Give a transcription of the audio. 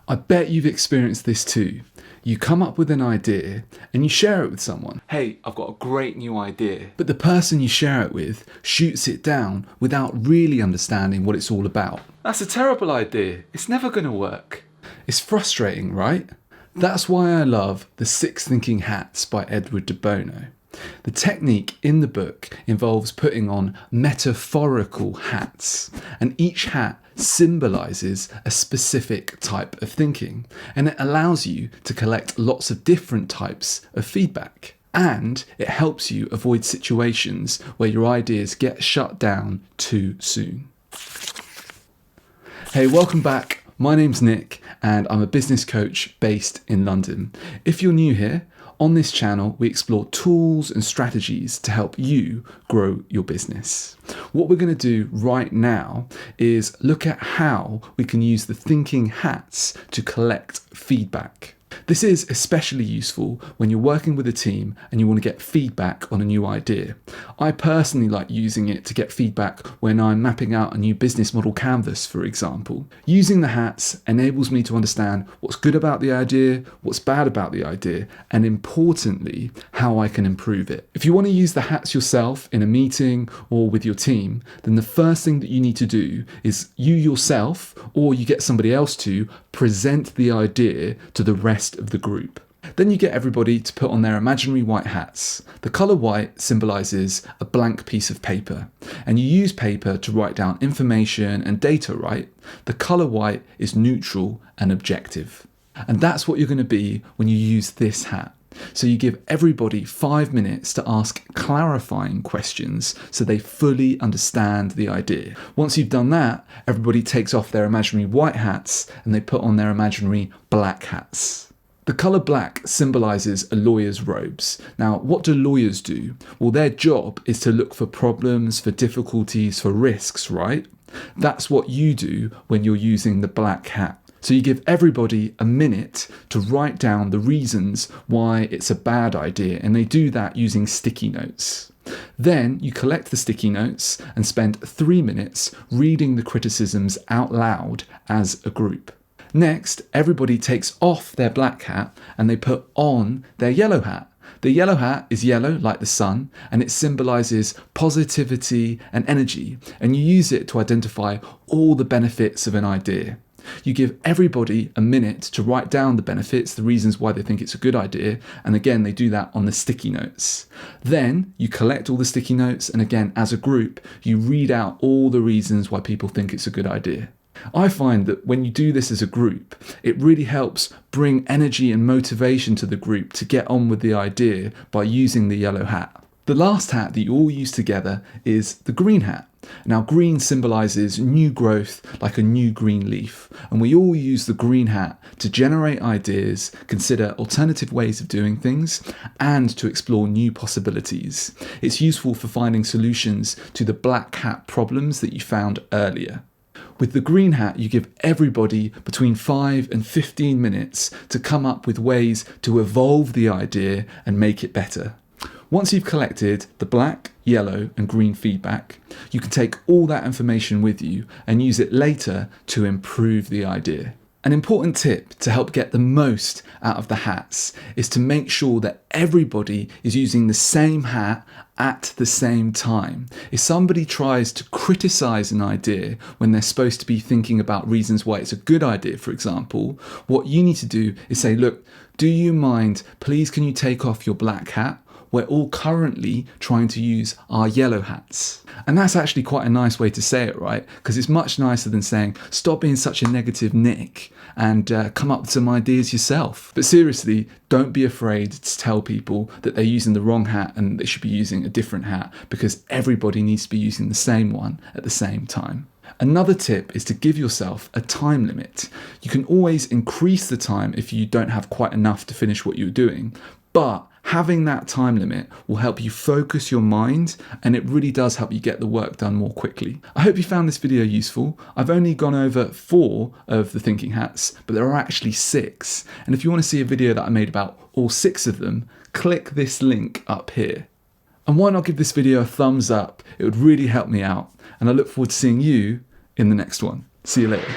I bet you've experienced this too. You come up with an idea and you share it with someone. Hey, I've got a great new idea. But the person you share it with shoots it down without really understanding what it's all about. That's a terrible idea. It's never going to work. It's frustrating, right? That's why I love The 6 Thinking Hats by Edward de Bono. The technique in the book involves putting on metaphorical hats, and each hat symbolises a specific type of thinking, and it allows you to collect lots of different types of feedback. And it helps you avoid situations where your ideas get shut down too soon. Hey, welcome back. My name's Nick and I'm a business coach based in London. If you're new here, on this channel, we explore tools and strategies to help you grow your business. What we're going to do right now is look at how we can use the thinking hats to collect feedback. This is especially useful when you're working with a team and you want to get feedback on a new idea. I personally like using it to get feedback when I'm mapping out a new business model canvas, for example. Using the hats enables me to understand what's good about the idea, what's bad about the idea, and importantly, how I can improve it. If you want to use the hats yourself in a meeting or with your team, then the first thing that you need to do is you yourself, or you get somebody else to, present the idea to the rest of the group. Then you get everybody to put on their imaginary white hats. The colour white symbolises a blank piece of paper, and you use paper to write down information and data, right? The colour white is neutral and objective. And that's what you're going to be when you use this hat. So you give everybody 5 minutes to ask clarifying questions so they fully understand the idea. Once you've done that, everybody takes off their imaginary white hats and they put on their imaginary black hats. The colour black symbolises a lawyer's robes. Now, what do lawyers do? Well, their job is to look for problems, for difficulties, for risks, right? That's what you do when you're using the black hat. So you give everybody a minute to write down the reasons why it's a bad idea, and they do that using sticky notes. Then you collect the sticky notes and spend 3 minutes reading the criticisms out loud as a group. Next, everybody takes off their black hat and they put on their yellow hat. The yellow hat is yellow like the sun, and it symbolises positivity and energy, and you use it to identify all the benefits of an idea. You give everybody a minute to write down the benefits, the reasons why they think it's a good idea, and again they do that on the sticky notes. Then you collect all the sticky notes, and again as a group you read out all the reasons why people think it's a good idea. I find that when you do this as a group, it really helps bring energy and motivation to the group to get on with the idea by using the yellow hat. The last hat that you all use together is the green hat. Now, green symbolises new growth, like a new green leaf, and we all use the green hat to generate ideas, consider alternative ways of doing things, and to explore new possibilities. It's useful for finding solutions to the black hat problems that you found earlier. With the green hat, you give everybody between 5 and 15 minutes to come up with ways to evolve the idea and make it better. Once you've collected the black, yellow and green feedback, you can take all that information with you and use it later to improve the idea. An important tip to help get the most out of the hats is to make sure that everybody is using the same hat at the same time. If somebody tries to criticize an idea when they're supposed to be thinking about reasons why it's a good idea, for example, what you need to do is say, look, do you mind, please can you take off your black hat? We're all currently trying to use our yellow hats. And that's actually quite a nice way to say it, right? Because it's much nicer than saying, stop being such a negative Nick and come up with some ideas yourself. But seriously, don't be afraid to tell people that they're using the wrong hat and they should be using a different hat, because everybody needs to be using the same one at the same time. Another tip is to give yourself a time limit. You can always increase the time if you don't have quite enough to finish what you're doing, but having that time limit will help you focus your mind, and it really does help you get the work done more quickly. I hope you found this video useful. I've only gone over 4 of the thinking hats, but there are actually 6. And if you want to see a video that I made about all 6 of them, click this link up here. And why not give this video a thumbs up? It would really help me out. And I look forward to seeing you in the next one. See you later.